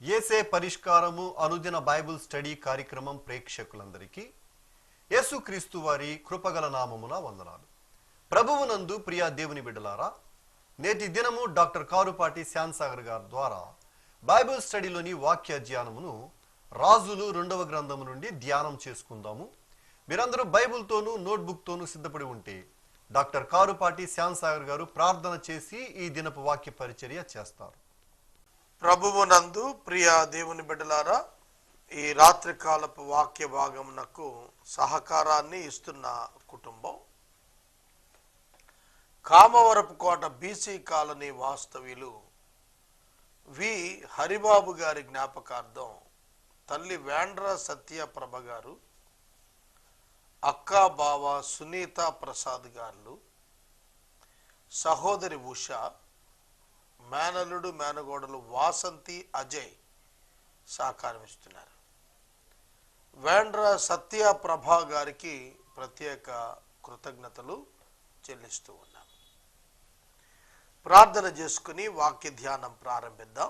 యేసే పరిష్కారము అనుదిన Bible study కార్యక్రమం ప్రేక్షకులందరికీ యేసుక్రీస్తు వారి కృపగల నామమున వందనాలు. ప్రభువునందు ప్రియా దేవుని బిడ్డలారా, నేటి దినము డాక్టర్ కారుపాటి శ్యాన్సాగర్ గారి ద్వారా బైబిల్ స్టడీలోని వాక్య ధ్యానమును రాజులు 2వ గ్రంథము నుండి ధ్యానం చేసుకుందాము. మీరందరూ బైబిల్తోనూ నోట్బుక్తోనూ సిద్ధపడి ఉంటే డాక్టర్ కారుపాటి శ్యాన్సాగర్ గారు ప్రార్థన చేసి ఈ దినపు వాక్య పరిచర్య చేస్తారు. ప్రభువునందు ప్రియ దేవుని బిడ్డలారా, ఈ రాత్రికాలపు వాక్య భాగమునకు సహకారాన్ని ఇస్తున్న కుటుంబం కామవరపు కోట బీసీ కాలనీ వాస్తవ్యులు వి హరిబాబు గారి జ్ఞాపకార్థం తల్లి వేండ్ర సత్యప్రభ గారు, అక్కా బావ సునీత ప్రసాద్ గారు, సహోదరి ఉష, మేనల్లుడు మేనగోడలు వాసంతి అజయ్ సహకారం ఇస్తున్నారు. వేండ్ర సత్యప్రభ గారికి ప్రత్యేక కృతజ్ఞతలు చెల్లిస్తూ ఉన్నాం. ప్రార్థన చేసుకుని వాక్య ధ్యానం ప్రారంభిద్దాం.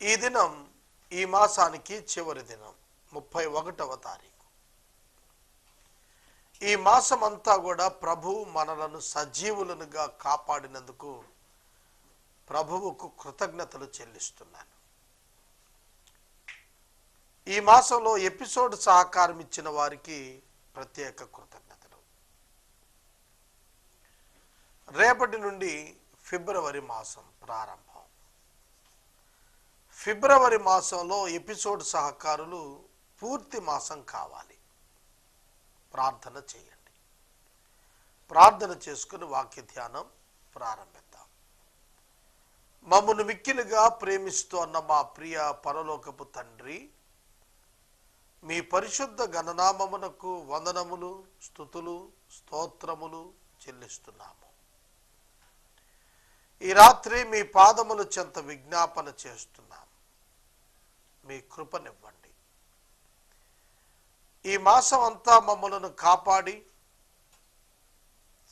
ఈ దినం ఈ మాసానికి చివరి దినం 31వ తారీఖు. ఈ మాసం అంతా కూడా ప్రభు మనలను సజీవులనుగా కాపాడినందుకు ప్రభువుకు కృతజ్ఞతలు చెల్లిస్తున్నాను. ఈ మాసంలో ఎపిసోడ్ సహకారం ఇచ్చిన వారికి ప్రత్యేక కృతజ్ఞతలు. రేపటి నుండి ఫిబ్రవరి మాసం ప్రారంభం. ఫిబ్రవరి మాసంలో ఎపిసోడ్ సహకారులు పూర్తి మాసం కావాలి. ప్రార్థన చేయండి. ప్రార్థన చేసుకుని వాక్య ధ్యానం ప్రారంభిద్దాం. మమ్మను మిక్కిలుగా ప్రేమిస్తోన్న మా ప్రియ పరలోకపు తండ్రి, మీ పరిశుద్ధ గణనామమునకు వందనములు, స్తుతులు, స్తోత్రములు చెల్లిస్తున్నాము. ఈ రాత్రి మీ పాదముల చెంత విజ్ఞాపన చేస్తున్నాము. మీ కృపనివ్వండి. ఈ మాసం అంతా మమ్మలను కాపాడి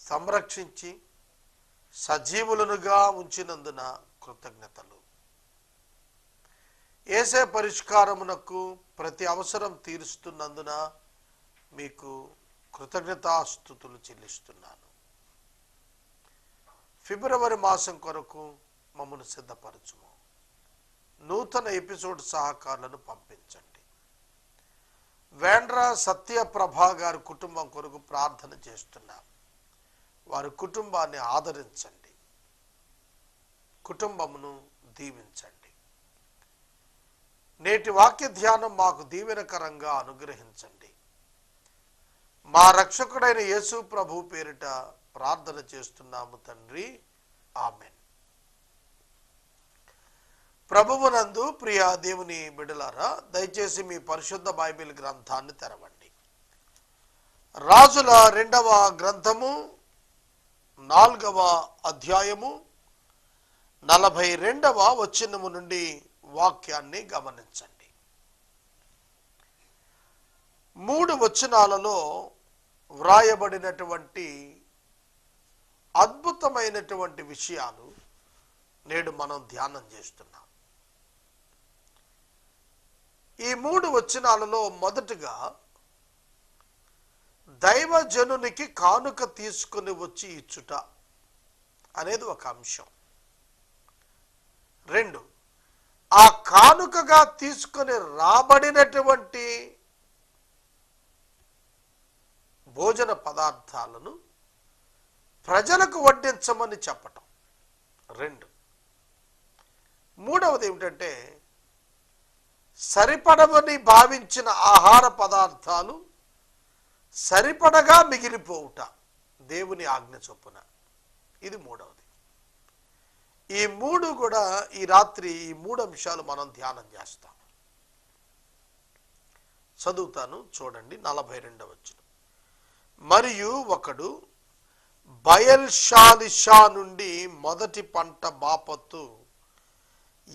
సంరక్షించి సజీవులనుగా ఉంచినందున కృతజ్ఞతలు. యేసే పరిష్కారమునకు ప్రతి అవసరం తీరుస్తున్నందున మీకు కృతజ్ఞతాస్తుతులు చెల్లిస్తున్నాను. ఫిబ్రవరి మాసం కొరకు మమ్మను సిద్ధపరచుము. నూతన ఎపిసోడ్ సహకారులను పంపించండి. వేండ్ర సత్యప్రభ గారి కుటుంబం కొరకు ప్రార్థన చేస్తున్నాం. వారి కుటుంబాన్ని ఆదరించండి. కుటుంబమును దీవించండి. నేటి వాక్య ధ్యానం మాకు దీవెనకరంగా అనుగ్రహించండి. మా రక్షకుడైన యేసు ప్రభు పేరిట ప్రార్థన చేస్తున్నాము తండ్రి, ఆమెన్. ప్రభువునందు ప్రియ దేవుని బిడ్డలారా, దయచేసి మీ పరిశుద్ధ బైబిల్ గ్రంథాన్ని తెరవండి. రాజుల 2వ గ్రంథము 4వ అధ్యాయము 42వ వచనము నుండి వాక్యాన్ని గమనించండి. 3 వచనాలలో వ్రాయబడినటువంటి అద్భుతమైనటువంటి విషయాలు నేడు మనం ధ్యానం చేస్తున్నాం. ఈ 3 వచనాలలో మొదటగా దైవజనునికి కానుక తీసుకుని వచ్చి ఇచ్చుట అనేది ఒక అంశం. 2, ఆ కానుకగా తీసుకొని రాబడినటువంటి భోజన పదార్థాలను ప్రజలకు వడ్డించమని చెప్పటం 2. 3వది ఏమిటంటే, సరిపడవని భావించిన ఆహార పదార్థాలు సరిపడగా మిగిలిపోవుట దేవుని ఆజ్ఞ చొప్పున. ఇది 3వది. ఈ 3 కూడా ఈ రాత్రి ఈ 3 అంశాలు మనం ధ్యానం చేస్తాం. చదువుతాను, చూడండి. 42వ వచనం. మరియు ఒకడు బయల్షాలిషా నుండి మొదటి పంట బాపత్తు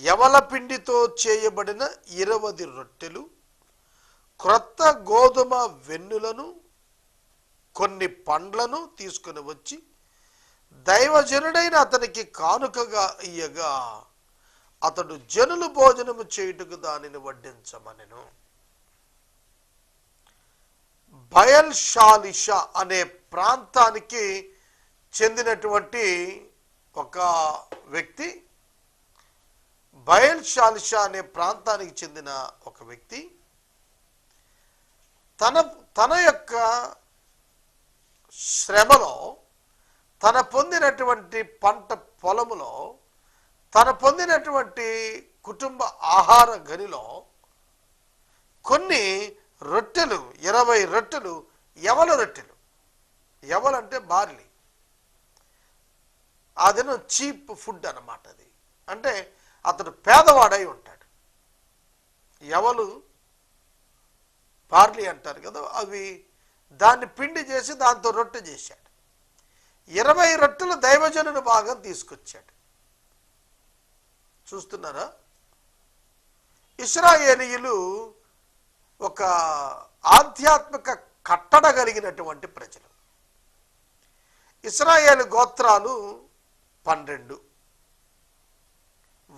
యవల పిండితో చేయబడిన 20 రొట్టెలు, క్రొత్త గోధుమ వెన్నులను, కొన్ని పండ్లను తీసుకుని వచ్చి దైవజనుడైన అతనికి కానుకగా ఇయ్యగా అతడు జనులు భోజనము చేయుటకు దానిని వడ్డించమనెను. బయల్ షాలిషా అనే ప్రాంతానికి చెందినటువంటి ఒక వ్యక్తి, బయల్ షాలిషా అనే ప్రాంతానికి చెందిన ఒక వ్యక్తి తన యొక్క శ్రమలో, తన పొందినటువంటి పంట పొలములో, తన పొందినటువంటి కుటుంబ ఆహార గనిలో కొన్ని రొట్టెలు, 20 రొట్టెలు, యవల రొట్టెలు. యవలంటే బార్లీ. ఆ దినం చీప్ ఫుడ్ అన్నమాట. అది అంటే అతడు పేదవాడై ఉంటాడు. యవలు బార్లీ అంటారు కదా, అవి దాన్ని పిండి చేసి దాంతో రొట్టె చేశాడు. 20 రొట్టెలు దైవజనుని భాగం తీసుకొచ్చాడు. చూస్తున్నారా? ఇశ్రాయేలీయులు ఒక ఆధ్యాత్మిక కట్టడ కలిగినటువంటి ప్రజలు. ఇశ్రాయేలు గోత్రాలు 12.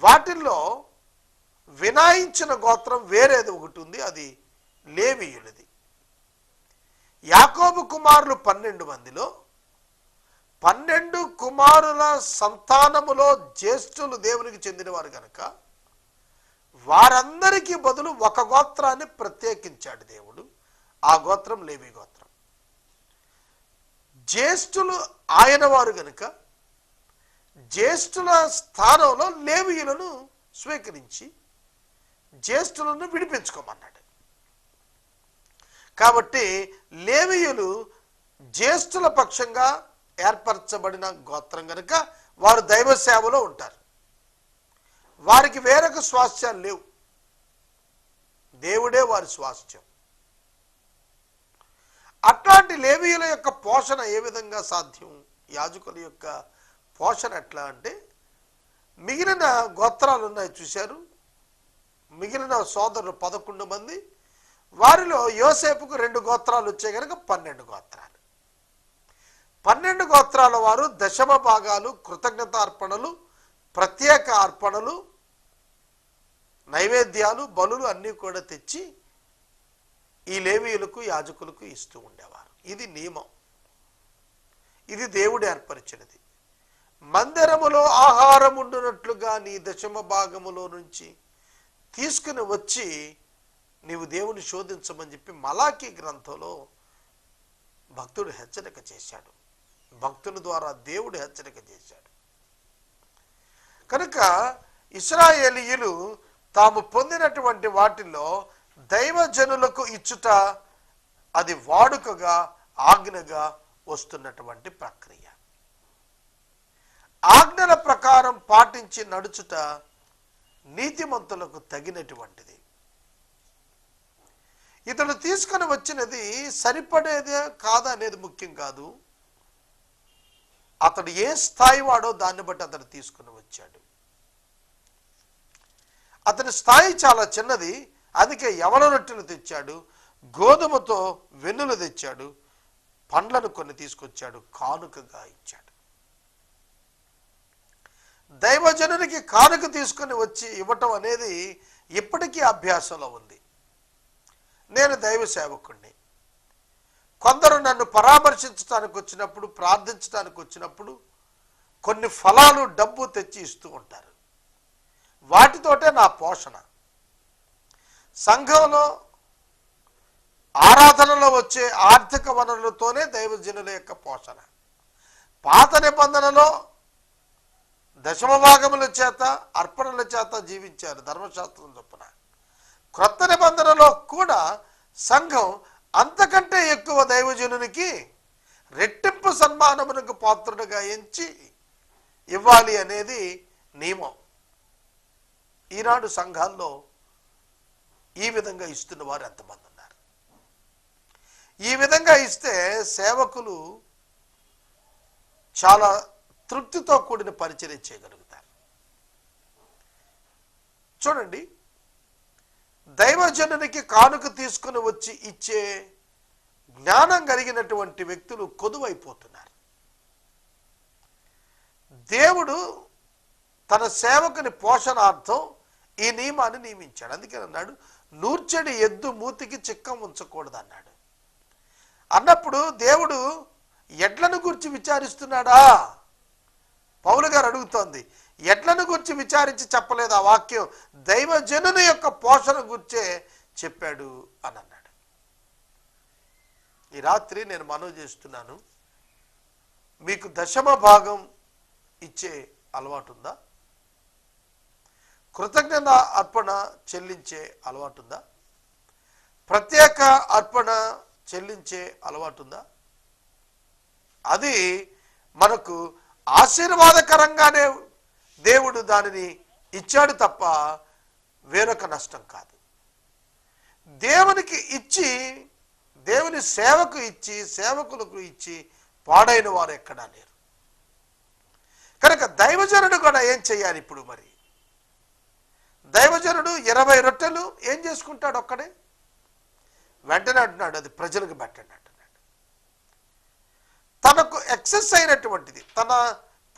వాటిల్లో వినాయించిన గోత్రం వేరేది ఒకటి ఉంది, అది లేవీయులది. యాకోబు కుమారులు 12 మందిలో 12 కుమారుల సంతానములో జ్యేష్ఠులు దేవునికి చెందినవారు కనుక వారందరికీ బదులు ఒక గోత్రాన్ని ప్రత్యేకించాడు దేవుడు. ఆ గోత్రం లేవి గోత్రం. జ్యేష్ఠులు ఆయన వారు గనుక జ్యేష్ఠుల స్థానంలో లేవీయులను స్వీకరించి జ్యేష్ఠులను విడిపించుకోమన్నాడు. కాబట్టి లేవీయులు జ్యేష్ఠుల పక్షంగా ఏర్పరచబడిన గోత్రం కనుక వారు దైవ సేవలో ఉంటారు. వారికి వేరొక స్వాస్థ్యాలు లేవు, దేవుడే వారి స్వాస్థ్యం. అట్లాంటి లేవీయుల యొక్క పోషణ ఏ విధంగా సాధ్యం? యాజకుల యొక్క పోషణ ఎట్లా అంటే, మిగిలిన గోత్రాలు ఉన్నాయి చూశారు, మిగిలిన సోదరులు 11 మంది, వారిలో యోసేపుకు 2 గోత్రాలు వచ్చాయి కనుక 12 గోత్రాలు. 12 గోత్రాల వారు దశమ భాగాలు, కృతజ్ఞత అర్పణలు, ప్రత్యేక అర్పణలు, నైవేద్యాలు, బలులు అన్నీ కూడా తెచ్చి ఈ లేవీయులకు, యాజకులకు ఇస్తూ ఉండేవారు. ఇది నియమం, ఇది దేవుడు ఏర్పరిచినది. మందిరములో ఆహారం ఉండునట్లుగా నీ దశమ భాగములో నుంచి తీసుకుని వచ్చి నీవు దేవుని శోధించమని చెప్పి మలాకీ గ్రంథంలో భక్తుడు హెచ్చరిక చేశాడు. భక్తుల ద్వారా దేవుడు హెచ్చరిక చేశాడు. కనుక ఇశ్రాయేలీయులు తాము పొందినటువంటి వాటిల్లో దైవజనులకు ఇచ్చుట అది వాడుకగా, ఆజ్ఞగా వస్తున్నటువంటి ప్రక్రియ. ఆజ్ఞల ప్రకారం పాటించి నడుచుట నీతిమంతులకు తగినటువంటిది. ఇతడు తీసుకొని వచ్చినది సరిపడేదే కాదా అనేది ముఖ్యం కాదు. అతడు ఏ స్థాయి వాడో దాన్ని బట్టి అతడు తీసుకుని వచ్చాడు. అతని స్థాయి చాలా చిన్నది, అందుకే యవల రొట్టెలు తెచ్చాడు, గోధుమతో వెన్నులు తెచ్చాడు, పండ్లను కొన్ని తీసుకొచ్చాడు, కానుకగా ఇచ్చాడు. దైవజనునికి కానుక తీసుకుని వచ్చి ఇవ్వటం అనేది ఇప్పటికీ అభ్యాసంలో ఉంది. నేను దైవ సేవకుణ్ణి. కొందరు నన్ను పరామర్శించడానికి వచ్చినప్పుడు, ప్రార్థించడానికి వచ్చినప్పుడు కొన్ని ఫలాలు, డబ్బు తెచ్చి ఇస్తూ ఉంటారు. వాటితోటే నా పోషణ. సంఘంలో ఆరాధనలో వచ్చే ఆర్థిక వనరులతోనే దైవజనుల యొక్క పోషణ. పాత నిబంధనలో దశమ భాగముల చేత, అర్పణల చేత జీవించారు ధర్మశాస్త్రం చొప్పున. క్రొత్త నిబంధనలో కూడా సంఘం అంతకంటే ఎక్కువ దైవజనునికి రెట్టింపు సన్మానమునకు పాత్రుడుగా ఎంచి ఇవ్వాలి అనేది నియమం. ఈనాడు సంఘాల్లో ఈ విధంగా ఇస్తున్న వారు ఎంతమంది ఉన్నారు? ఈ విధంగా ఇస్తే సేవకులు చాలా తృప్తితో కూడిన పరిచర్య చేయగలుగుతారు. చూడండి, దైవజనునికి కానుక తీసుకుని వచ్చి ఇచ్చే జ్ఞానం కలిగినటువంటి వ్యక్తులు కొదువైపోతున్నారు. దేవుడు తన సేవకుని పోషణార్థం ఈ నియమాన్ని నియమించాడు. అందుకే అన్నాడు, నూర్చెడి ఎద్దు మూతికి చిక్కం ఉంచకూడదు అన్నాడు. అన్నప్పుడు దేవుడు ఎడ్లను గురించి విచారిస్తున్నాడా? పౌలు గారు అడుగుతోంది. ఎడ్లను గురించి విచారించి చెప్పలేదు ఆ వాక్యం, దైవజనుని యొక్క పోషణ గురించే చెప్పాడు అని అన్నాడు. ఈ రాత్రి నేను మనవి చేస్తున్నాను, మీకు దశమ భాగం ఇచ్చే అలవాటు ఉందా? కృతజ్ఞత అర్పణ చెల్లించే అలవాటు ఉందా? ప్రత్యేక అర్పణ చెల్లించే అలవాటు ఉందా? అది మనకు ఆశీర్వాదకరంగానే దేవుడు దానిని ఇచ్చాడు తప్ప వేరొక నష్టం కాదు. దేవునికి ఇచ్చి, దేవుని సేవకు ఇచ్చి, సేవకులకు ఇచ్చి పాడైన వారు ఎక్కడా లేరు. కనుక దైవజనుడు కూడా ఏం చేయాలి? ఇప్పుడు మరి దైవజనుడు 20 రొట్టెలు ఏం చేసుకుంటాడు? ఒక్కడే వెంటనే అంటున్నాడు, అది ప్రజలకు పెట్టండి అంటున్నాడు. తనకు ఎక్సెస్ అయినటువంటిది, తన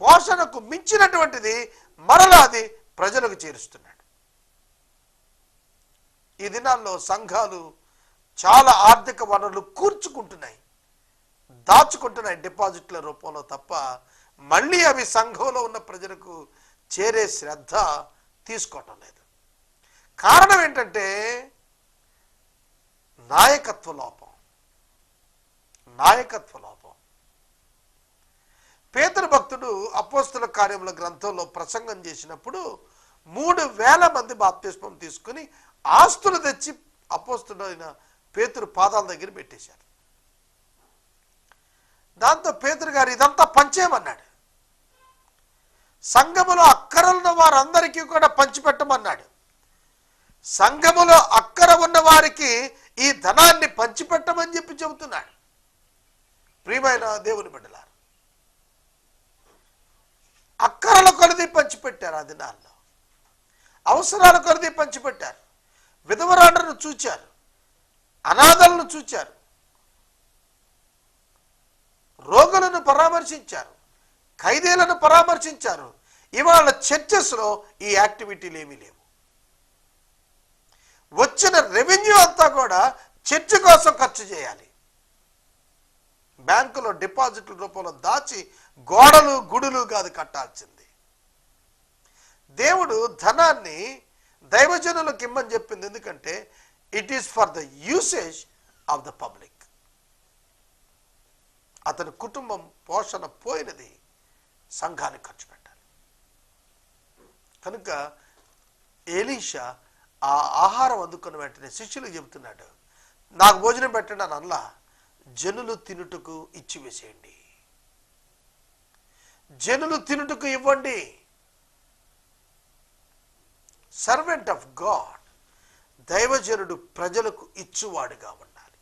పోషణకు మించినటువంటిది మరలా అది ప్రజలకు చేరుస్తున్నాడు. ఈ దినాల్లో సంఘాలు చాలా ఆర్థిక వనరులు కూర్చుకుంటున్నాయి, దాచుకుంటున్నాయి డిపాజిట్ల రూపంలో తప్ప మళ్ళీ అవి సంఘంలో ఉన్న ప్రజలకు చేరే శ్రద్ధ తీసుకోవటం లేదు. కారణం ఏంటంటే నాయకత్వ లోపం. పేతురు భక్తుడు అపోస్తల కార్యముల గ్రంథంలో ప్రసంగం చేసినప్పుడు 3,000 మంది బాప్తిస్మం తీసుకుని ఆస్తులు తెచ్చి అపోస్తలుడైన పేతురు పాదాల దగ్గర పెట్టేశారు. దాంతో పేతురు గారు ఇదంతా పంచేయమన్నాడు. సంఘములో అక్కరలున్న వారందరికీ కూడా పంచిపెట్టమన్నాడు. సంఘములో అక్కర ఉన్న వారికి ఈ ధనాన్ని పంచిపెట్టమని చెప్పి చెబుతున్నాడు. ప్రియమైన దేవుని బిడ్డలారా, అక్కరల కొలది పంచిపెట్టారు. ఆ దినాల్లో అవసరాల కొలది పంచిపెట్టారు. విధవరాండ్రను చూచారు, అనాథలను చూచారు, రోగులను పరామర్శించారు, ఖైదీలను పరామర్శించారు. ఇవాళ చర్చెస్లో ఈ యాక్టివిటీలు ఏమీ లేవు. వచ్చిన రెవెన్యూ అంతా కూడా చర్చ్ కోసం ఖర్చు చేయాలి. బ్యాంకులో డిపాజిట్ల రూపంలో దాచి గోడలు గుడులు కాదు కట్టాల్సింది. దేవుడు ధనాన్ని దైవజనులకు ఇమ్మని చెప్పింది. ఎందుకంటే it is for the usage of the public. అతని కుటుంబం పోషణ పోయినది సంఘానికి ఖర్చు పెట్టాలి. కనుక ఎలీషా ఆ ఆహారం అందుకున్న వెంటనే శిష్యులకు చెబుతున్నాడు, నాకు భోజనం పెట్టండి అని అల్లా, జనులు తినుటకు ఇచ్చి వేసేయండి, జనులు తినుటకు ఇవ్వండి. సర్వెంట్ ఆఫ్ గాడ్, దైవజనుడు ప్రజలకు ఇచ్చువాడుగా ఉండాలి.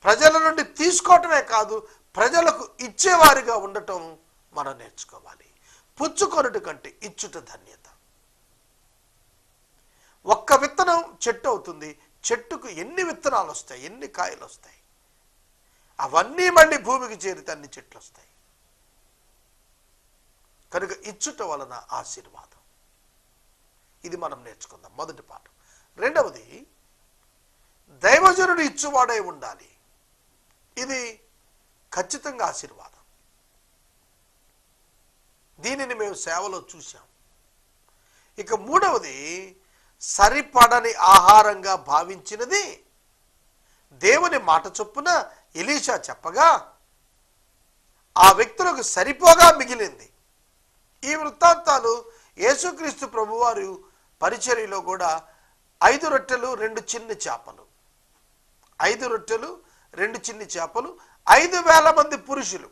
ప్రజల నుండి తీసుకోవటమే కాదు, ప్రజలకు ఇచ్చేవారిగా ఉండటం మనం నేర్చుకోవాలి. పుచ్చుకొనుట కంటే ఇచ్చుట ధన్యత. ఒక్క విత్తనం చెట్టు అవుతుంది, చెట్టుకు ఎన్ని విత్తనాలు వస్తాయి, ఎన్ని కాయలు వస్తాయి, అవన్నీ మళ్ళీ భూమికి చేరితే అన్ని చెట్లు వస్తాయి. కనుక ఇచ్చుట వలన ఆశీర్వాదం. ఇది మనం నేర్చుకుందాం, మొదటి పాఠం. రెండవది, దైవజనుడు ఇచ్చువాడై ఉండాలి. ఇది ఖచ్చితంగా ఆశీర్వాదం. దీనిని మేము సేవలో చూసాం. ఇక మూడవది, సరిపడని ఆహారంగా భావించినది దేవుని మాట చొప్పున ఎలీషా చెప్పగా ఆ వ్యక్తులకు సరిపోగా మిగిలింది. ఈ వృత్తాంతాలు యేసుక్రీస్తు ప్రభువారు పరిచర్యలో కూడా 5 రొట్టెలు 2 చిన్ని చేపలు, 5 రొట్టెలు 2 చిన్ని చేపలు, 5,000 మంది పురుషులు,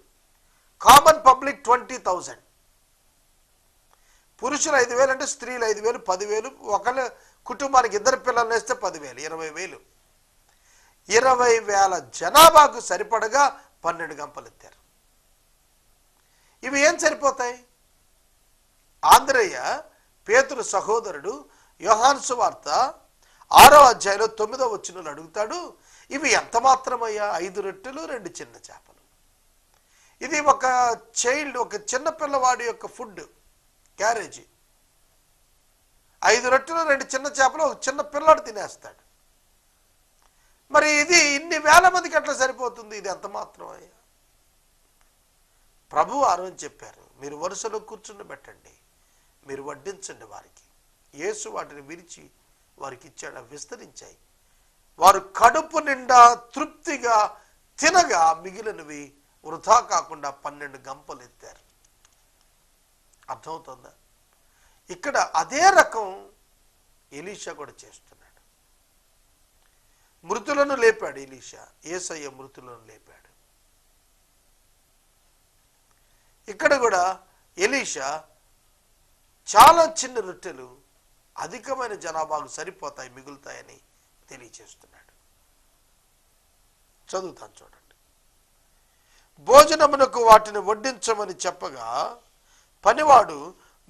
కామన్ పబ్లిక్ 20,000. పురుషులు 5,000 అంటే స్త్రీలు 5,000, 10,000. ఒకళ్ళ కుటుంబానికి 2 పిల్లలు వేస్తే 10,000, 20,000. 20,000 జనాభాకు సరిపడగా 12 గంపలు ఎత్తారు. ఇవి ఏం సరిపోతాయి? ఆంద్రయ్య పేతురు సహోదరుడు యోహాను సువార్త 6వ అధ్యాయంలో 9వ వచనంలో అడుగుతాడు, ఇవి ఎంత మాత్రమయ్యా? 5 రొట్టెలు 2 చిన్న చేపలు. ఇది ఒక చైల్డ్, ఒక చిన్న పిల్లవాడి యొక్క ఫుడ్. క్యారేజీ. 5 రొట్టెలు 2 చిన్న చేపలు ఒక చిన్న పిల్లాడు తినేస్తాడు. మరి ఇది ఇన్ని వేల మందికి ఎట్లా సరిపోతుంది? ఇది ఎంత మాత్రం అయ్యా? ప్రభు ఆ రోజు చెప్పారు, మీరు వరుసలో కూర్చుని పెట్టండి, మీరు వడ్డించండి వారికి. యేసు వాటిని విరిచి వారికి ఇచ్చాడు, విస్తరించాయి. వారు కడుపు నిండా తృప్తిగా తినగా మిగిలినవి వృధా కాకుండా 12 గంపలు ఎత్తారు. అర్థమవుతుందా? ఇక్కడ అదే రకం ఎలీషా కూడా చేస్తున్నాడు. మృతులను లేపాడు ఎలీషా, యేసయ్య మృతులను లేపాడు. ఇక్కడ కూడా ఎలీషా చాలా చిన్న రొట్టెలు అధికమైన జనాభాకు సరిపోతాయి, మిగులుతాయని తెలియచేస్తున్నాడు. చదువుతాను చూడండి. భోజనమునకు వాటిని వడ్డించమని చెప్పగా పనివాడు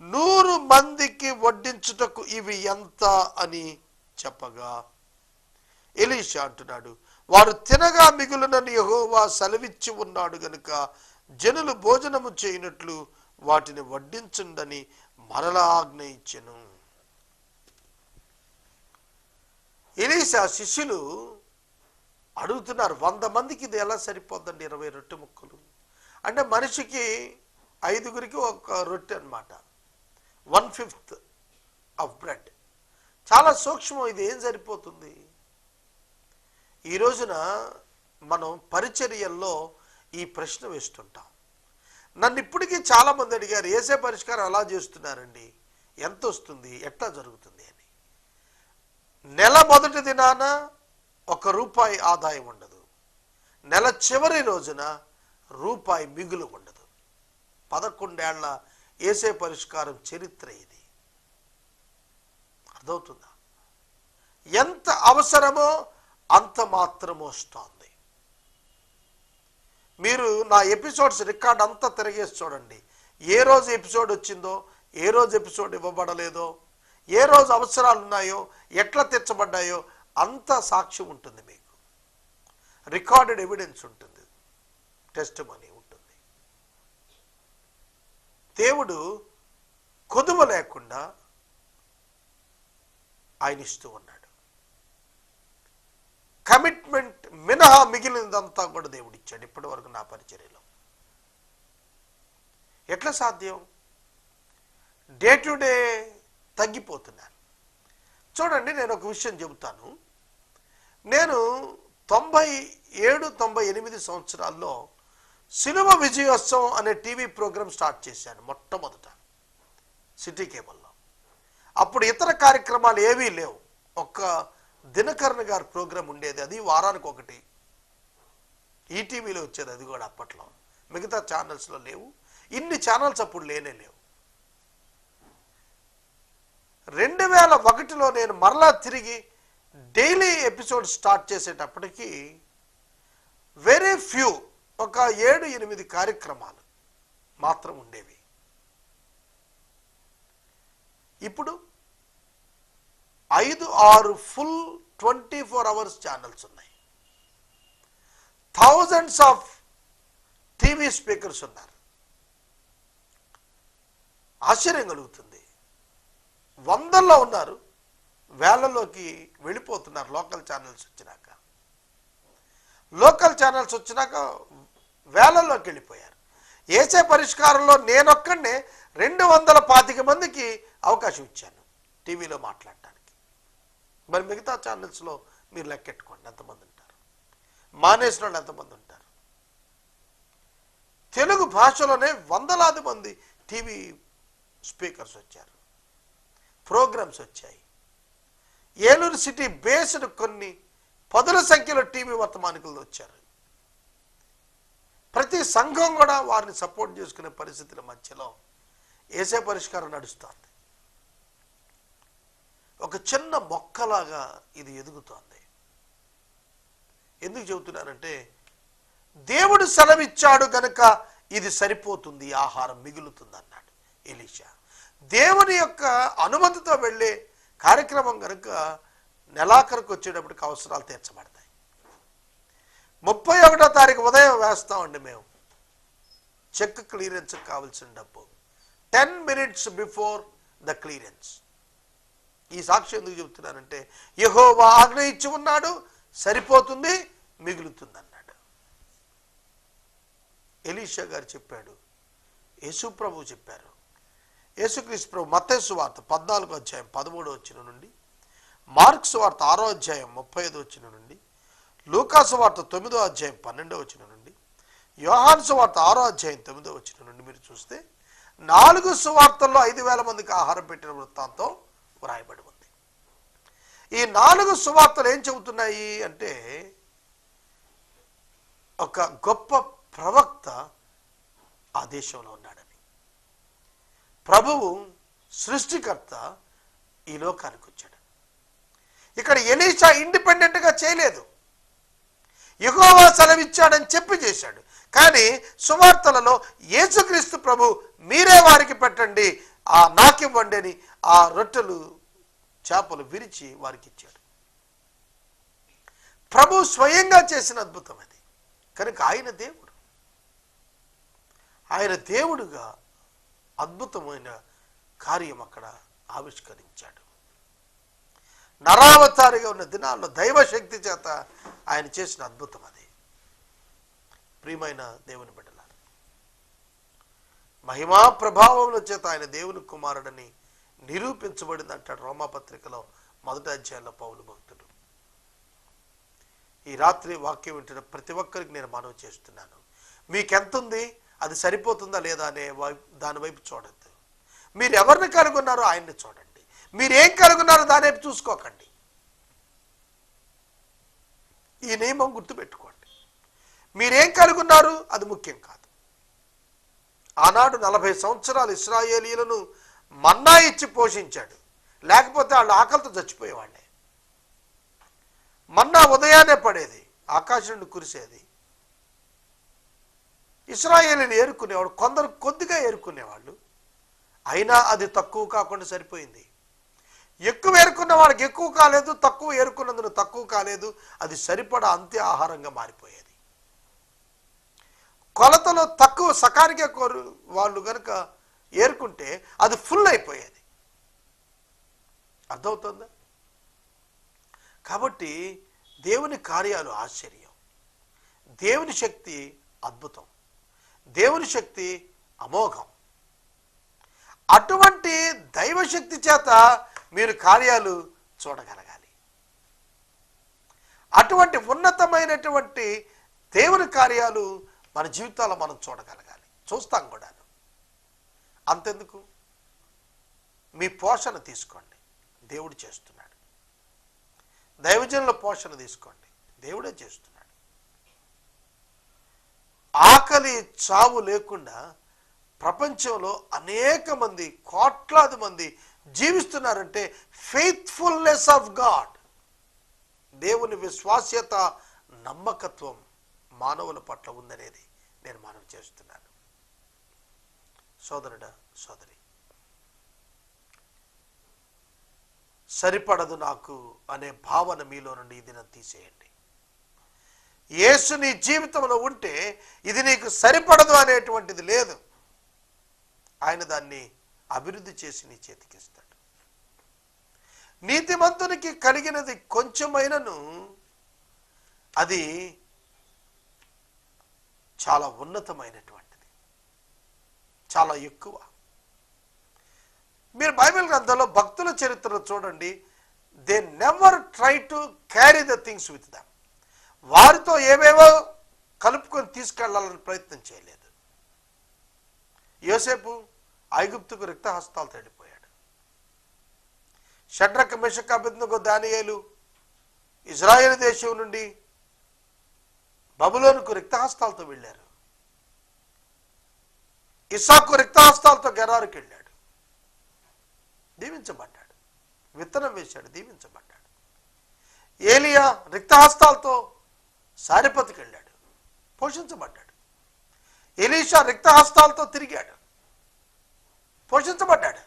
100 మందికి వడ్డించుటకు ఇవి ఎంత అని చెప్పగా ఎలీషా అంటున్నాడు, వారు తినగా మిగులునని యెహోవా సెలవిచ్చి ఉన్నాడు గనుక జనులు భోజనము చేయనట్లు వాటిని వడ్డించండని మరలా ఆజ్ఞ ఇచ్చెను. ఎలీషా శిష్యులు అడుగుతున్నారు, 100 మందికి ఇది ఎలా సరిపోద్దండి 20 రొట్టె ముక్కలు అంటే? మనిషికి 5గురికి ఒక రొట్టె అన్నమాట, 1/5 ఆఫ్ బ్రెడ్. చాలా సూక్ష్మం. ఇది ఏం సరిపోతుంది? ఈ రోజున మనం పరిచర్యల్లో ఈ ప్రశ్న వేస్తుంటాం. నన్ను ఇప్పటికీ చాలామంది అడిగారు, ఏసే పరిష్కారం ఎలా చేస్తున్నారండి, ఎంత వస్తుంది, ఎట్లా జరుగుతుంది అని. నెల మొదటి దినాన ₹1 ఆదాయం ఉండదు, నెల చివరి రోజున రూపాయి మిగులు ఉండదు. 11 ఏళ్ల ఏసే పరిష్కారం చరిత్ర ఇది. అర్థమవుతుందా? ఎంత అవసరమో అంత మాత్రం వస్తుంది. మీరు నా ఎపిసోడ్స్ రికార్డ్ అంతా తిరిగేసి చూడండి. ఏ రోజు ఎపిసోడ్ వచ్చిందో, ఏ రోజు ఎపిసోడ్ ఇవ్వబడలేదో, ఏ రోజు అవసరాలు ఉన్నాయో, ఎట్లా తెచ్చబడ్డాయో అంత సాక్ష్యం ఉంటుంది. మీకు రికార్డెడ్ ఎవిడెన్స్ ఉంటుంది, టెస్టిమనీ ఉంటుంది. దేవుడు కొదువ లేకుండా ఆయన ఇస్తూ ఉన్నాడు. కమిట్మెంట్ మినహా మిగిలినదంతా కూడా దేవుడు ఇచ్చాడు ఇప్పటి వరకు నా పరిచర్యలో. ఎట్లా సాధ్యం? డే టు డే తగ్గిపోతున్నాను. చూడండి, నేను ఒక విషయం చెబుతాను. నేను 97-98 సంవత్సరాల్లో సినిమ విజయోత్సవం అనే టీవీ ప్రోగ్రాం స్టార్ట్ చేశాను మొట్టమొదట సిటీ కేబుల్లో. అప్పుడు ఇతర కార్యక్రమాలు ఏవీ లేవు. ఒక్క దినకరణ గారి ప్రోగ్రాం ఉండేది, అది వారానికి ఒకటి ఈటీవీలో వచ్చేది, అది కూడా అప్పట్లో. మిగతా ఛానల్స్లో లేవు. ఇన్ని ఛానల్స్ అప్పుడు లేనే లేవు. 2001లో నేను మరలా తిరిగి డైలీ ఎపిసోడ్ స్టార్ట్ చేసేటప్పటికి వెరీ ఫ్యూ, ఒక 7-8 కార్యక్రమాలు మాత్రం ఉండేవి. ఇప్పుడు 5-6 ఫుల్ 24 అవర్స్ ఛానల్స్ ఉన్నాయి. థౌజండ్స్ ఆఫ్ టీవీ స్పీకర్స్ ఉన్నారు. ఆశ్చర్యం కలుగుతుంది. 100లో ఉన్నారు, వేలలోకి వెళ్ళిపోతున్నారు. లోకల్ ఛానల్స్ వచ్చినాక వేలల్లోకి వెళ్ళిపోయారు. ఏసే పరిష్కారంలో నేనొక్కడే 225 మందికి అవకాశం ఇచ్చాను టీవీలో మాట్లాడటానికి. మరి మిగతా ఛానల్స్లో మీరు లెక్కెట్టుకోండి ఎంతమంది ఉంటారు, మానేసిన వాళ్ళు ఎంతమంది ఉంటారు. తెలుగు భాషలోనే వందలాది మంది టీవీ స్పీకర్స్ వచ్చారు, ప్రోగ్రామ్స్ వచ్చాయి. ఏలూరు సిటీ బేస్డ్ కొన్ని 10ల సంఖ్యలో టీవీ వర్తమానికులు వచ్చారు. ప్రతి సంఘం కూడా వారిని సపోర్ట్ చేసుకునే పరిస్థితుల మధ్యలో ఏసే పరిష్కారం నడుస్తోంది. ఒక చిన్న మొక్కలాగా ఇది ఎదుగుతోంది. ఎందుకు చెబుతున్నానంటే, దేవుడు సెలవిచ్చాడు గనుక ఇది సరిపోతుంది, ఆహారం మిగులుతుంది అన్నాడు ఎలీషా. దేవుని యొక్క అనుమతితో వెళ్ళే కార్యక్రమం కనుక నెలాఖరుకు వచ్చేటప్పటికి అవసరాలు తీర్చబడతాయి. 31వ తారీఖు ఉదయం వేస్తామండి మేము చెక్ క్లియరెన్స్ కావాల్సిన డబ్బు. 10 minutes బిఫోర్ ద క్లియరెన్స్. ఈ సాక్ష్యం ఎందుకు చెబుతున్నానంటే, యెహోవా ఆజ్ఞ ఇచ్చి ఉన్నాడు, సరిపోతుంది, మిగులుతుంది అన్నాడు. ఎలీషా గారు చెప్పాడు, యేసు ప్రభు చెప్పారు. యేసుక్రీస్తు ప్రభు మత్తయి సువార్త 14వ అధ్యాయం 13వ వచనం నుండి, మార్కు సువార్త 6వ అధ్యాయం 35వ వచనం నుండి, లూకా సువార్త 9వ అధ్యాయం 12వ వచనం నుండి, యోహాను సువార్త 6వ అధ్యాయం 9వ వచనం నుండి మీరు చూస్తే 4 సువార్తల్లో 5,000 మందికి ఆహారం పెట్టిన వృత్తాంతం వ్రాయబడి ఉంది. ఈ 4 సువార్తలు ఏం చెబుతున్నాయి అంటే, ఒక గొప్ప ప్రవక్త ఆ దేశంలో ఉన్నాడని, ప్రభువు సృష్టికర్త ఈ లోకానికి వచ్చాడు. ఇక్కడ ఎలీషా ఇండిపెండెంట్గా చేయలేదు, యెహోవా సెలవిచ్చాడని చెప్పి చేశాడు. కానీ సువార్తలలో యేసుక్రీస్తు ప్రభు మీరే వారికి పెట్టండి, ఆ నాకివ్వండి అని ఆ రొట్టెలు చేపలు విరిచి వారికి ఇచ్చాడు. ప్రభు స్వయంగా చేసిన అద్భుతం అది. కనుక ఆయన దేవుడుగా అద్భుతమైన కార్యం అక్కడ ఆవిష్కరించాడు. నరావతారిగా ఉన్న దినాల్లో దైవశక్తి చేత ఆయన చేసిన అద్భుతం అది. ప్రియమైన దేవుని బిడ్డలారా, మహిమా ప్రభావముల చేత ఆయన దేవుని కుమారుడని నిరూపించబడింది అంటాడు రోమాపత్రికలో 1వ అధ్యాయంలో పౌలు భక్తుడు. ఈ రాత్రి వాక్యం వింటున్న ప్రతి ఒక్కరికి నేను మనవి చేస్తున్నాను, మీకెంత ఉంది, అది సరిపోతుందా లేదా అనే దాని వైపు చూడద్దు. మీరు ఎవరిని కనుగొన్నారో ఆయన్ని చూడండి. మీరేం కనుగొన్నారో దాని వైపు చూసుకోకండి. ఈ నియమం గుర్తుపెట్టుకోండి. మీరేం కనుగొన్నారు అది ముఖ్యం కాదు. ఆనాడు 40 సంవత్సరాలు ఇశ్రాయేలీయులను మన్నా ఇచ్చి పోషించాడు, లేకపోతే వాళ్ళు ఆకలితో చచ్చిపోయేవాళ్ళే. మన్నా ఉదయాన్నే పడేది, ఆకాశం నుండి కురిసేది. ఇశ్రాయేలీయులు ఏరుకునేవాడు, కొందరు కొద్దిగా ఏరుకునేవాళ్ళు, అయినా అది తక్కువ కాకుండా సరిపోయింది. ఎక్కువ ఏరుకున్న వాడికి ఎక్కువ కాలేదు, తక్కువ ఏరుకున్నందుకు తక్కువ కాలేదు, అది సరిపడా అంత్య ఆహారంగా మారిపోయేది. కొలతలో తక్కువ సకానికే వాళ్ళు కనుక ఏరుకుంటే అది ఫుల్ అయిపోయేది. అర్థమవుతుందా? కాబట్టి దేవుని కార్యాలు ఆశ్చర్యం, దేవుని శక్తి అద్భుతం, దేవుని శక్తి అమోఘం. అటువంటి దైవశక్తి చేత మీరు కార్యాలు చూడగలగాలి. అటువంటి ఉన్నతమైనటువంటి దేవుని కార్యాలు మన జీవితాల్లో మనం చూడగలగాలి, చూస్తాం కూడాను. అంతెందుకు, మీ పోషణ తీసుకోండి, దేవుడు చేస్తున్నాడు. దైవజనుల పోషణ తీసుకోండి, దేవుడే చేస్తున్నాడు. ఆకలి చావు లేకుండా ప్రపంచంలో అనేక మంది, కోట్లాది మంది జీవిస్తున్నారంటే ఫెయిత్ఫుల్నెస్ ఆఫ్ గాడ్, దేవుని విశ్వాస్యత, నమ్మకత్వం మానవుల పట్ల ఉందనేది నేను మనవి చేస్తున్నాను. సోదరుడా, సోదరి, సరిపడదు నాకు అనే భావన మీలో నుండి ఈ దినం తీసేయండి. యేసు నీ జీవితంలో ఉంటే ఇది నీకు సరిపడదు అనేటువంటిది లేదు. ఆయన దాన్ని అభివృద్ధి చేసి నీ చేతికిస్తాడు. నీతిమంతునికి కలిగినది కొంచెమైనను అది చాలా ఉన్నతమైనటువంటిది, చాలా ఎక్కువ. మీరు బైబిల్ గ్రంథంలో భక్తుల చరిత్రలో చూడండి, they never try to carry the things with them. వారితో ఏవేవో కలుపుకొని తీసుకెళ్లాలని ప్రయత్నం చేయలేదు. యోసేపు ఐగుప్తుకు రిక్తహస్తాలతో వెళ్ళిపోయాడు. షడ్రక్ మెషక్ అబేద్నెగో దానియేలు ఇజ్రాయేలు దేశం నుండి బబులోనుకు రిక్తహస్తాలతో వెళ్ళారు. ఇస్సాకు రిక్తహస్తాలతో గెరారుకి వెళ్ళాడు, దీవించబడ్డాడు. విత్తనం వేశాడు, దీవించబడ్డాడు. ఏలియా రిక్తహస్తాలతో సారెపతికి వెళ్ళాడు, పోషించబడ్డాడు. ఎలీషా రిక్తహస్తాలతో తిరిగాడు, పోషించబడ్డాడు.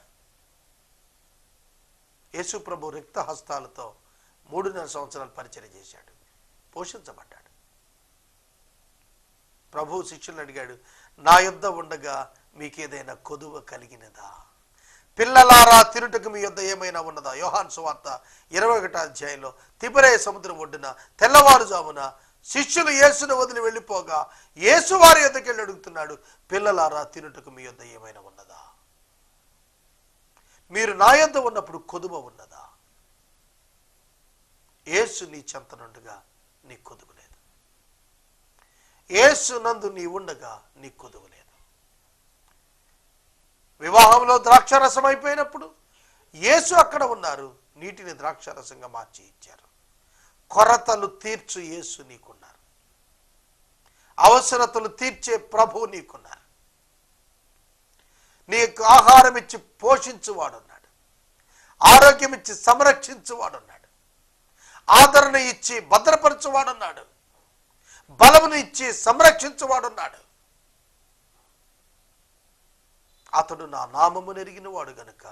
యేసు ప్రభు రిక్తహస్తాలతో 3.5 సంవత్సరాలు పరిచర్య చేశాడు, పోషించబడ్డాడు. ప్రభు శిష్యులను అడిగాడు, నా యొద్ద ఉండగా మీకేదైనా కొదువ కలిగినదా? పిల్లలారా తినుటకు మీ యొద్ద ఏమైనా ఉన్నదా? యోహాను సువార్త 21వ అధ్యాయంలో తిబెరే సముద్రం ఒడ్డున తెల్లవారుజామున శిష్యులు యేసును వదిలి వెళ్ళిపోగా యేసు వారి యొద్దకు వెళ్ళి అడుగుతున్నాడు, పిల్లలారా తినుటకు మీ యొద్ద ఏమైనా ఉన్నదా? మీరు నా యొద్ద ఉన్నప్పుడు కొదువ ఉన్నదా? యేసు నీ చెంతనుండగా నీ కొదువ లేదు. యేసు నందు నీ ఉండగా నీ కొదువ లేదు. వివాహంలో ద్రాక్షారసం అయిపోయినప్పుడు యేసు అక్కడ ఉన్నారు, నీటిని ద్రాక్షారసంగా మార్చి ఇచ్చారు. కొరతలు తీర్చు యేసు నీకున్నారు. అవసరతలు తీర్చే ప్రభువు నీకున్నారు. నీకు ఆహారం ఇచ్చి పోషించువాడున్నాడు. ఆరోగ్యం ఇచ్చి సంరక్షించువాడున్నాడు. ఆదరణ ఇచ్చి భద్రపరచువాడున్నాడు. బలమును ఇచ్చి సంరక్షించువాడున్నాడు. అతడు నా నామము నెరిగిన వాడు గనుక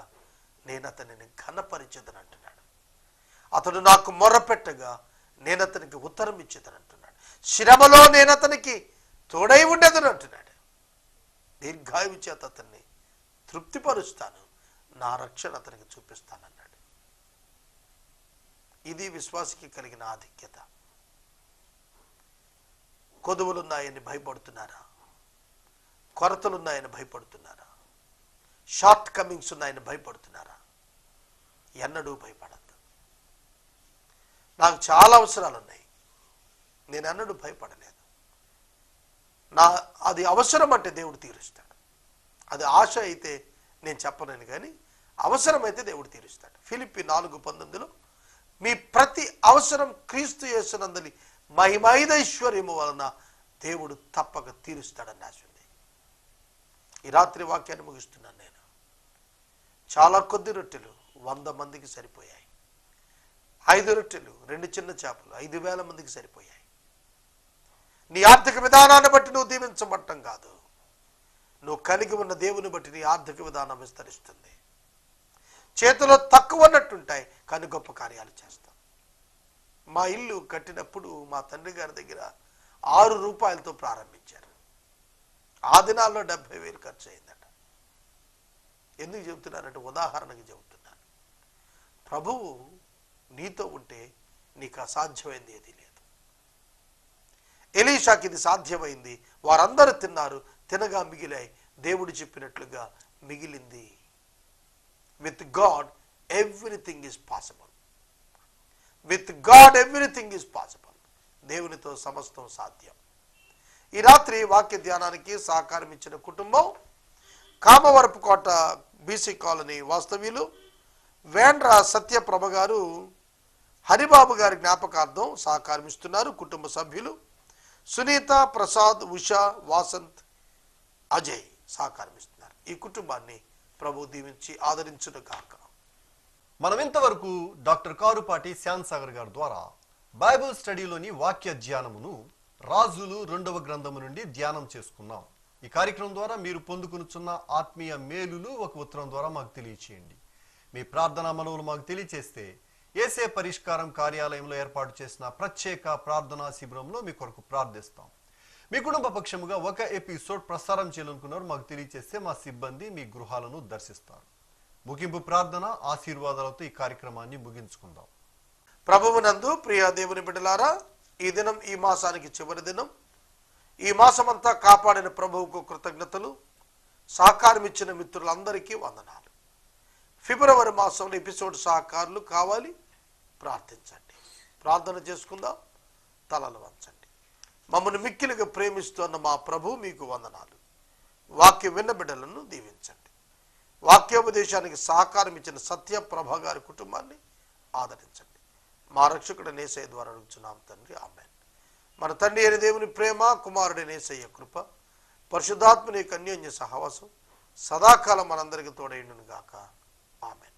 నేను అతనిని ఘనపరిచెదను అంటున్నాడు. అతడు నాకు మొర్రపెట్టగా నేను అతనికి ఉత్తరం ఇచ్చేదను అంటున్నాడు. శ్రమలో నేను అతనికి తోడై ఉండేదని అంటున్నాడు. దీర్ఘాయువు చేత అతన్ని తృప్తిపరుస్తాను, నా రక్షణ అతనికి చూపిస్తానన్నాడు. ఇది విశ్వాసికి కలిగిన ఆధిక్యత. కొదువులున్నాయని భయపడుతున్నారా? కొరతలున్నాయని భయపడుతున్నారా? షార్ట్ కమింగ్స్ ఉన్నాయని భయపడుతున్నారా? ఎన్నడూ భయపడద్దు. నాకు చాలా అవసరాలు ఉన్నాయి, నేను ఎన్నడూ భయపడలేదు. అది అవసరం అంటే దేవుడు తీరుస్తాడు. అది ఆశ అయితే నేను చెప్పలేను, కానీ అవసరమైతే దేవుడు తీరుస్తాడు. ఫిలిప్పి 4:19 మీ ప్రతి అవసరం క్రీస్తు యేసునందలి మహిమైదైశ్వర్యము వలన దేవుడు తప్పక తీరుస్తాడని రాసింది. ఈ రాత్రి వాక్యాన్ని ముగిస్తున్నాను నేను. చాలా కొద్ది రొట్టెలు 100 మందికి సరిపోయాయి. 5 రొట్టెలు 2 చిన్న చేపలు 5,000 మందికి సరిపోయాయి. నీ ఆర్థిక విధానాన్ని బట్టి నువ్వు దీవించబట్టం కాదు, నువ్వు కలిగి ఉన్న దేవుని బట్టి నీ ఆర్థిక విధానం విస్తరిస్తుంది. చేతిలో తక్కువ ఉన్నట్టుంటాయి, కానీ గొప్ప కార్యాలు చేస్తాం. మా ఇల్లు కట్టినప్పుడు మా తండ్రి గారి దగ్గర 6 రూపాయలతో ప్రారంభించారు. ఆ దినాల్లో 70,000 ఖర్చు అయిందట. ఎందుకు చెబుతున్నానంటే ఉదాహరణకి చెబుతున్నాను. ప్రభువు నీతో ఉంటే నీకు అసాధ్యమైంది ఏదీ లేదు. ఎలీషాకి ఇది సాధ్యమైంది. వారందరూ తిన్నారు, తినగా మిగిలాయి. దేవుడు చెప్పినట్లుగా మిగిలింది. With God everything is possible. With God everything is possible. దేవునితో సమస్తం సాధ్యం. ఈ రాత్రి వాక్య ధ్యానానికి సహకారం ఇచ్చిన కుటుంబం కామవరపుకోట బీసీ కాలనీ వాస్తవ్యులు వేండ్ర సత్యప్రభ గారు హరిబాబు గారి జ్ఞాపకార్థం సహకారం ఇస్తున్నారు. కుటుంబ సభ్యులు సునీత, ప్రసాద్, ఉషా, వాసంత్, అజయ్ సహకారం ఇస్తున్నారు. ఈ కుటుంబాన్ని ప్రభు దీవించి ఆదరించును గాక. మనం ఇంతవరకు డాక్టర్ కారుపాటి శ్యామ్ సాగర్ గారి ద్వారా బైబిల్ స్టడీలోని వాక్య ధ్యానమును రాజులు 2వ గ్రంథము నుండి ధ్యానం చేసుకున్నాం. ఈ కార్యక్రమం ద్వారా మీరు పొందుకునుచున్న ఆత్మీయ మేలులు ఒక ఉత్తరం ద్వారా మాకు తెలియచేయండి. మీ ప్రార్థనా మనవులు మాకు తెలియచేస్తే ఏసే పరిష్కారం కార్యాలయంలో ఏర్పాటు చేసిన ప్రత్యేక ప్రార్థనా శిబిరంలో మీ కొరకు ప్రార్థిస్తాం. మీ కుటుంబ పక్షముగా ఒక ఎపిసోడ్ ప్రసారం చేయాలనుకున్నారు మాకు తెలియచేస్తే మా సిబ్బంది మీ గృహాలను దర్శిస్తారు. ముగింపు ప్రార్థన ఆశీర్వాదాలతో ఈ కార్యక్రమాన్ని ముగించుకుందాం. ప్రభువునందు ప్రియ దేవుని బిడ్డలారా, ఈ దినం ఈ మాసానికి చివరి దినం. ఈ మాసమంతా కాపాడిన ప్రభువుకు కృతజ్ఞతలు. సహకారం ఇచ్చిన మిత్రులందరికీ వందనాలు. ఫిబ్రవరి మాసంలో ఎపిసోడ్ సహకారులు కావాలి, ప్రార్థించండి. ప్రార్థన చేసుకుందాం. తలలు వంచండి. మమ్మల్ని మిక్కిలిగా ప్రేమిస్తున్న మా ప్రభు మీకు వందనాలు. వాక్య విన్న బిడ్డలను దీవించండి. వాక్యోపదేశానికి సహకారం ఇచ్చిన సత్యప్రభ గారి కుటుంబాన్ని ఆదరించండి. మా రక్షకుడు యేసయ్య ద్వారా అడుగుచున్నాం తండ్రి, ఆమేన్. మన తండ్రి అయిన దేవుని ప్రేమ, కుమారుడైన యేసయ్య కృప, పరిశుద్ధాత్మని యొక్క అన్యోన్య సహవాసం సదాకాలం మనందరికీ తోడైండును గాక. ఆమేన్.